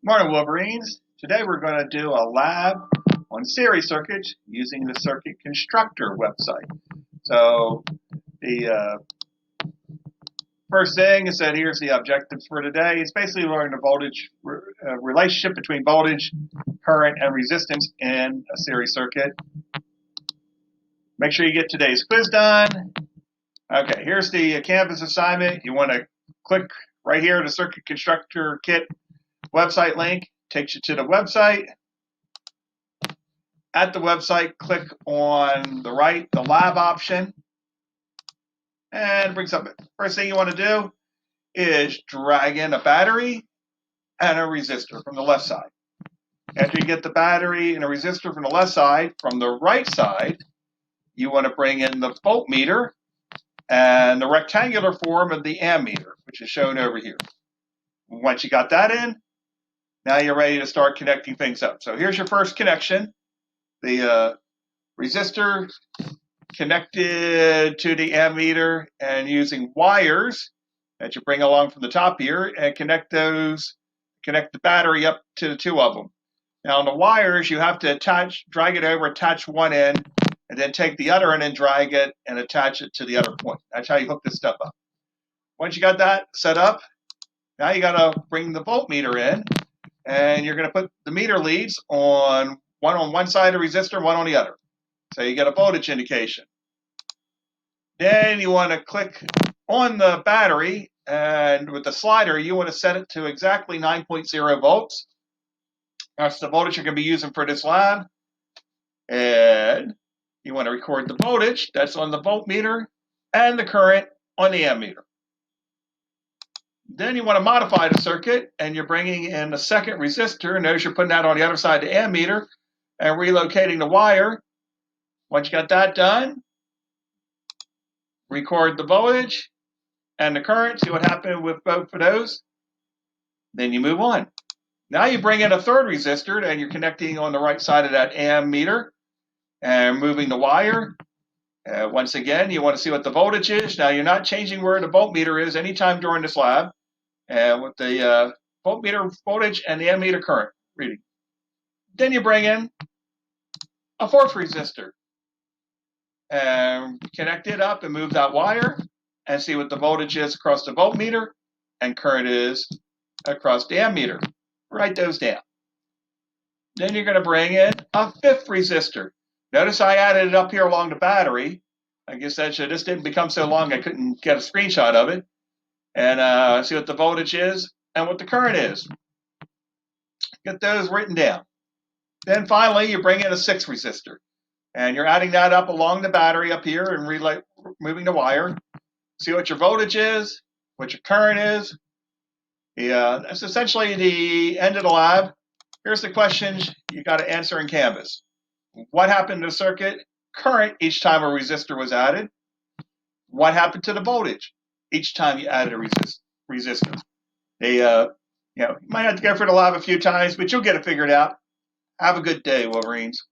Morning, Wolverines. Today we're going to do a lab on series circuits using the Circuit Constructor website. So the first thing is that here's the objectives for today. It's basically learning the voltage relationship between voltage, current, and resistance in a series circuit. Make sure you get today's quiz done. Okay, here's the Canvas assignment. You want to click right here, the Circuit Constructor Kit website link. Takes you to the website. At the website, click on the lab option, and it brings up it. First thing you want to do is drag in a battery and a resistor from the left side. After you get the battery and a resistor from the left side, from the right side, you want to bring in the voltmeter and the rectangular form of the ammeter, which is shown over here. Once you got that in, now you're ready to start connecting things up. So here's your first connection. The resistor connected to the ammeter and using wires that you bring along from the top here and connect the battery up to the two of them. Now on the wires, you have to drag it over, attach one end, and then take the other end and drag it and attach it to the other point. That's how you hook this stuff up. Once you got that set up, now you got to bring the voltmeter in, and you're going to put the meter leads on one side of the resistor, one on the other. So you get a voltage indication. Then you want to click on the battery, and with the slider, you want to set it to exactly 9.0 volts. That's the voltage you're going to be using for this lab. And you want to record the voltage that's on the voltmeter and the current on the ammeter. Then you want to modify the circuit, and you're bringing in a second resistor. Notice you're putting that on the other side of the ammeter and relocating the wire. Once you got that done, record the voltage and the current, see what happened with both of those. Then you move on. Now you bring in a third resistor, and you're connecting on the right side of that ammeter and moving the wire. Once again, you want to see what the voltage is. Now you're not changing where the voltmeter is anytime during this lab. And with the voltmeter voltage and the ammeter current reading. Then you bring in a fourth resistor and connect it up and move that wire and see what the voltage is across the voltmeter and current is across the ammeter. Write those down. Then you're going to bring in a fifth resistor. Notice I added it up here along the battery. I guess this didn't become so long I couldn't get a screenshot of it. And see what the voltage is and what the current is. Get those written down. Then finally, you bring in a sixth resistor. And you're adding that up along the battery up here and moving the wire. See what your voltage is, what your current is. That's essentially the end of the lab. Here's the questions you got to answer in Canvas. What happened to the circuit current each time a resistor was added? What happened to the voltage each time you added a resistor? You might have to go for the lab a few times, but you'll get it figured out. Have a good day, Wolverines.